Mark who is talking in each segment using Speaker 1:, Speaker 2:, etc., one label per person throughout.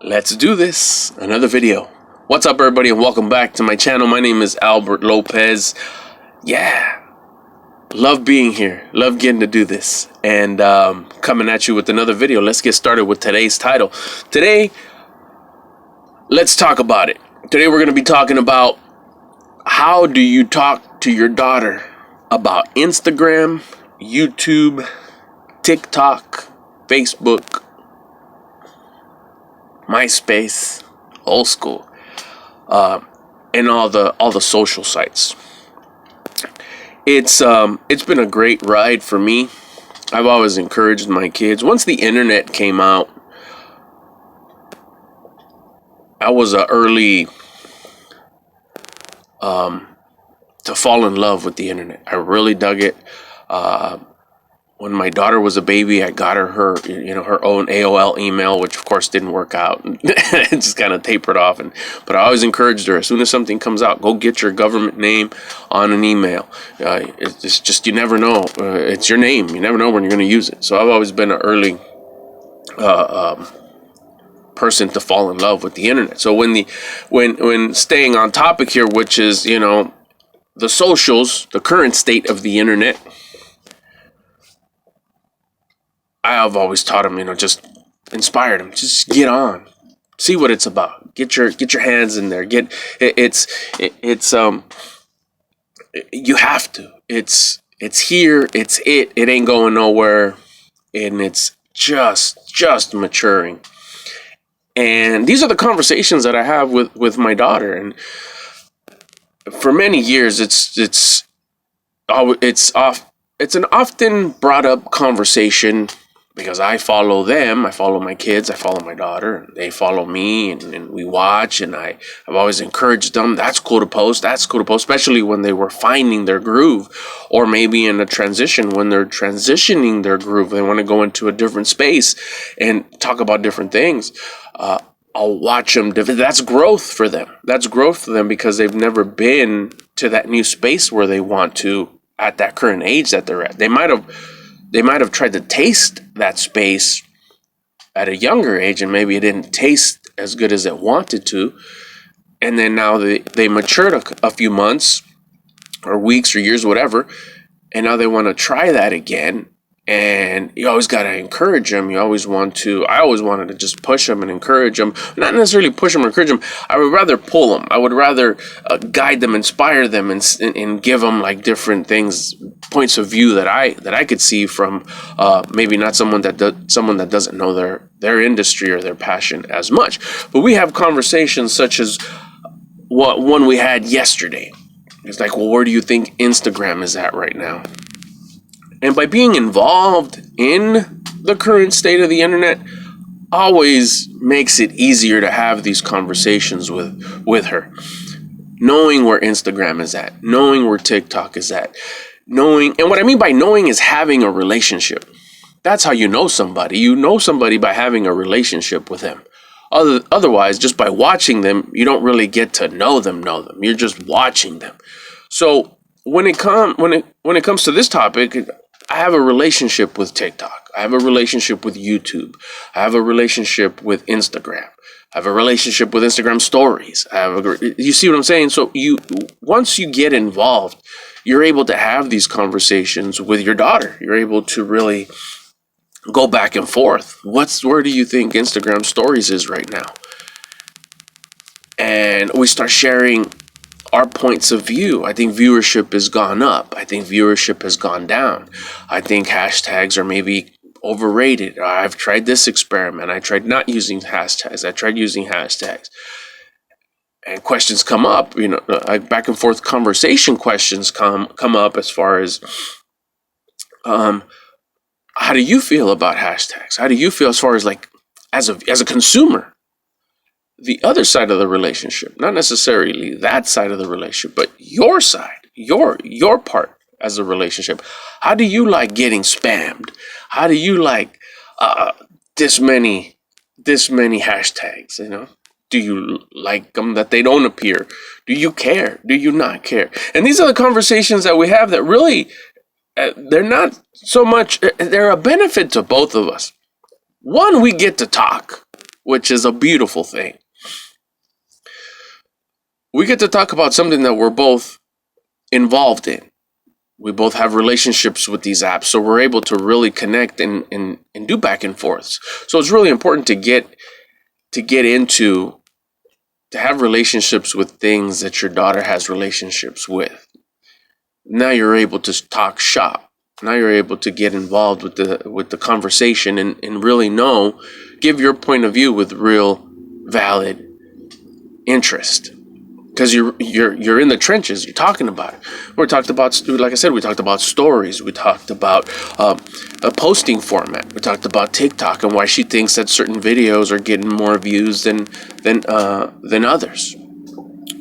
Speaker 1: Let's do this. Another video. What's up, everybody, and welcome back to my channel. My name is Albert Lopez. Yeah, love being here. Love getting to do this. And coming at you with another video. Let's get started with today's title. Today, let's talk about it. Today, we're going to be talking about how do you talk to your daughter about Instagram, YouTube, TikTok, Facebook, MySpace, old school, and all the social sites. It's been a great ride for me. I've always encouraged my kids. Once the internet came out, I was early to fall in love with the internet. I really dug it. When my daughter was a baby, I got her own AOL email, which of course didn't work out. It just kind of tapered off. But I always encouraged her, as soon as something comes out, go get your government name on an email. It's just, you never know. It's your name. You never know when you're going to use it. So I've always been an early person to fall in love with the internet. So when staying on topic here, which is, the socials, the current state of the internet, I've always taught them, just inspired them. Just get on, see what it's about. Get your hands in there. You have to. It's here. It ain't going nowhere, and it's just maturing. And these are the conversations that I have with my daughter. And for many years, it's an often brought up conversation. Because I follow them, I follow my kids, I follow my daughter, and they follow me, and we watch, and I've always encouraged them, that's cool to post, especially when they were finding their groove, or maybe in a transition, when they're transitioning their groove, they want to go into a different space and talk about different things. I'll watch them, that's growth for them. That's growth for them because they've never been to that new space where they want to at that current age that they're at. They might have tried to taste that space at a younger age, and maybe it didn't taste as good as it wanted to. And then now they matured a few months or weeks or years, whatever, and now they want to try that again. And you always got to encourage them. I always wanted to just push them and encourage them. Not necessarily push them or encourage them. I would rather pull them. I would rather guide them, inspire them, and give them like different things, points of view that I could see from maybe not someone that doesn't know their industry or their passion as much. But we have conversations such as one we had yesterday. It's like, well, where do you think Instagram is at right now? And by being involved in the current state of the internet always makes it easier to have these conversations with her. Knowing where Instagram is at, knowing where TikTok is at, and what I mean by knowing is having a relationship. That's how you know somebody. You know somebody by having a relationship with them. Otherwise, just by watching them, you don't really get to know them. You're just watching them. So when it comes to this topic, I have a relationship with TikTok. I have a relationship with YouTube. I have a relationship with Instagram. I have a relationship with Instagram stories. You see what I'm saying? So once you get involved, you're able to have these conversations with your daughter. You're able to really go back and forth. Where do you think Instagram stories is right now? And we start sharing our points of view. I think viewership has gone up. I think viewership has gone down. I think hashtags are maybe overrated. I've tried this experiment. I tried not using hashtags. I tried using hashtags. And questions come up, like back and forth conversation questions come up as far as how do you feel about hashtags? How do you feel as far as like as a consumer? The other side of the relationship, not necessarily that side of the relationship, but your side, your part as a relationship. How do you like getting spammed? How do you like this many hashtags? Do you like them that they don't appear? Do you care? Do you not care? And these are the conversations that we have that really they're not so much. They're a benefit to both of us. One, we get to talk. which is a beautiful thing. We get to talk about something that we're both involved in. We both have relationships with these apps, so we're able to really connect and do back and forths. So it's really important to get into, to have relationships with things that your daughter has relationships with. Now you're able to talk shop. Now you're able to get involved with the conversation and really give your point of view with real valid interest. Because you're in the trenches, you're talking about it. We talked about, like I said, we talked about stories. We talked about a posting format. We talked about TikTok and why she thinks that certain videos are getting more views than others.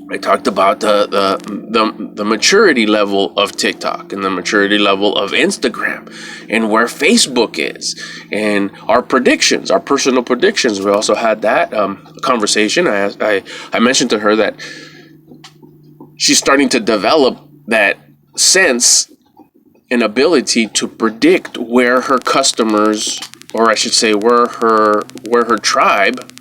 Speaker 1: I talked about the maturity level of TikTok and the maturity level of Instagram and where Facebook is and our predictions, our personal predictions. We also had that conversation. I mentioned to her that she's starting to develop that sense and ability to predict where her customers, or I should say where her tribe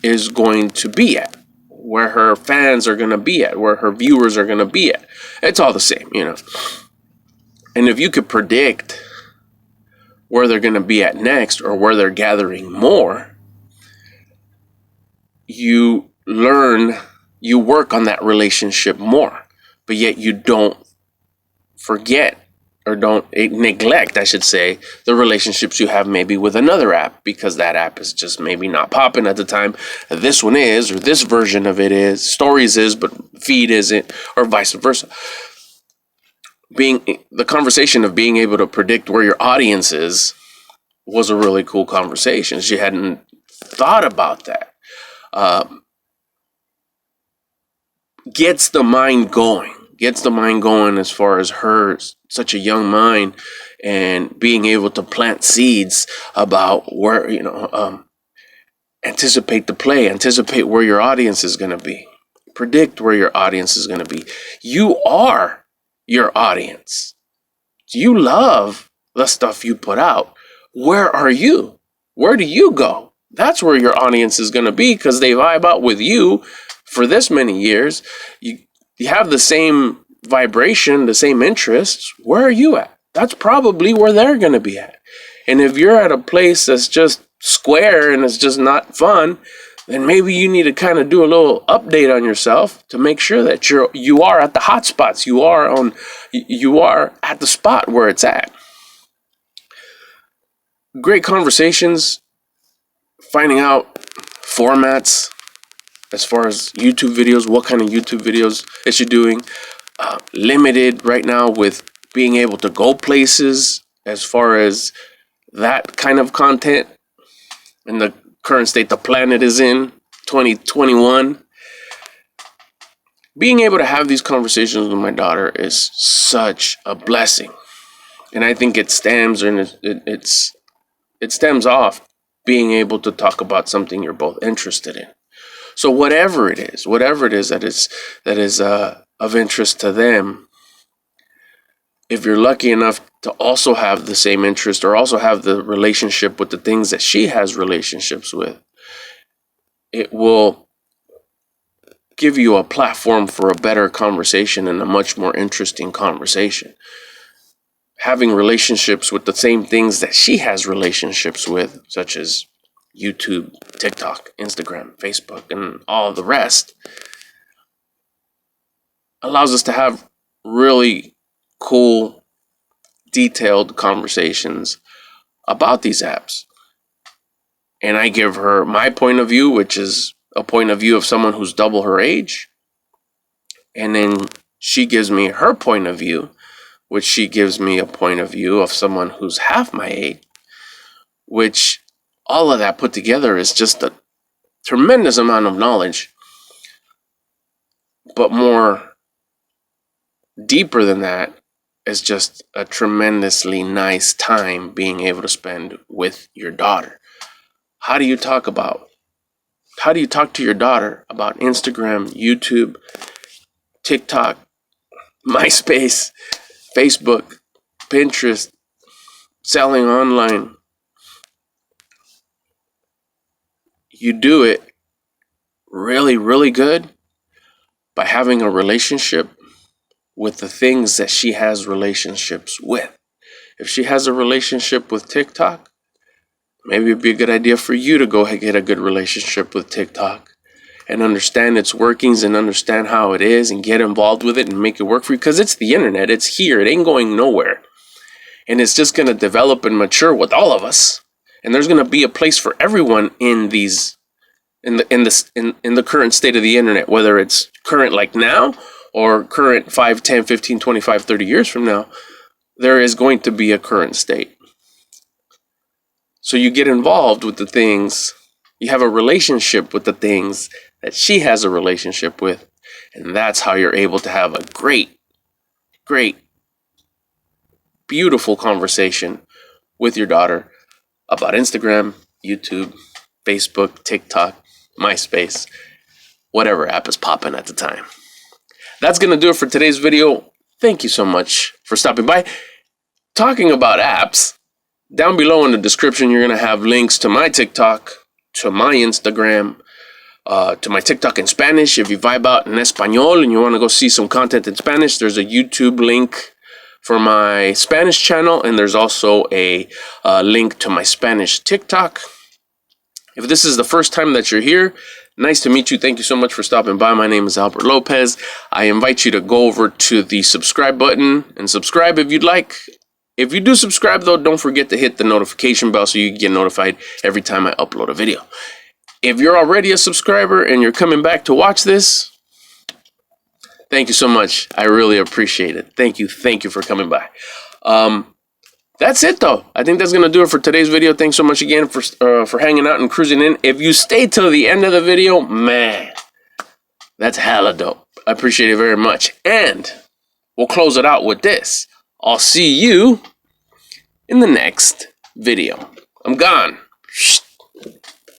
Speaker 1: is going to be at, where her fans are going to be at, where her viewers are going to be at. It's all the same, And if you could predict where they're going to be at next or where they're gathering more, you work on that relationship more, but yet you don't forget or don't neglect, I should say, the relationships you have maybe with another app, because that app is just maybe not popping at the time this one is, or this version of it is, Stories is, but Feed isn't, or vice versa. The conversation of being able to predict where your audience is was a really cool conversation. She hadn't thought about that. Gets the mind going as far as her, such a young mind, and being able to plant seeds about where, anticipate the play, anticipate where your audience is going to be, predict where your audience is going to be. You are your audience. You love the stuff you put out. Where are you? Where do you go? That's where your audience is going to be, because they vibe out with you for this many years. You have the same vibration, the same interests. Where are you at? That's probably where they're going to be at. And if you're at a place that's just square and it's just not fun, then maybe you need to kind of do a little update on yourself to make sure that you are at the hot spots. You are at the spot where it's at. Great conversations, finding out formats as far as YouTube videos, what kind of YouTube videos is she doing. Limited right now with being able to go places as far as that kind of content in the current state the planet is in, 2021. Being able to have these conversations with my daughter is such a blessing. And I think it stems off being able to talk about something you're both interested in. So whatever it is that is of interest to them, if you're lucky enough to also have the same interest or also have the relationship with the things that she has relationships with, it will give you a platform for a better conversation and a much more interesting conversation. Having relationships with the same things that she has relationships with, such as YouTube, TikTok, Instagram, Facebook, and all the rest, allows us to have really cool, detailed conversations about these apps. And I give her my point of view, which is a point of view of someone who's double her age. And then she gives me her point of view, which she gives me a point of view of someone who's half my age, which all of that put together is just a tremendous amount of knowledge. But more deeper than that is just a tremendously nice time being able to spend with your daughter. How do you talk to your daughter about Instagram, YouTube, TikTok, MySpace, Facebook, Pinterest, selling online? you do it really, really good by having a relationship with the things that she has relationships with. If she has a relationship with TikTok, maybe it'd be a good idea for you to go ahead and get a good relationship with TikTok and understand its workings and understand how it is and get involved with it and make it work for you. Because it's the internet. It's here. It ain't going nowhere. And it's just going to develop and mature with all of us. And there's going to be a place for everyone in these, in the current state of the internet, whether it's current like now or current 5, 10, 15, 25, 30 years from now. There is going to be a current state. So you get involved with the things, you have a relationship with the things that she has a relationship with. And that's how you're able to have a great, beautiful conversation with your daughter about Instagram, YouTube, Facebook, TikTok, MySpace, whatever app is popping at the time. That's going to do it for today's video. Thank you so much for stopping by. Talking about apps, down below in the description, you're going to have links to my TikTok, to my Instagram, to my TikTok in Spanish. If you vibe out in Espanol and you want to go see some content in Spanish, there's a YouTube link for my Spanish channel, and there's also a link to my Spanish TikTok. If this is the first time that you're here, nice to meet you. Thank you so much for stopping by. My name is Albert Lopez. I invite you to go over to the subscribe button and subscribe if you'd like. If you do subscribe, though, don't forget to hit the notification bell so you can get notified every time I upload a video. If you're already a subscriber and you're coming back to watch this, thank you so much. I really appreciate it. Thank you for coming by. That's it, though. I think that's going to do it for today's video. Thanks so much again for hanging out and cruising in. If you stay till the end of the video, man, that's hella dope. I appreciate it very much. And we'll close it out with this. I'll see you in the next video. I'm gone.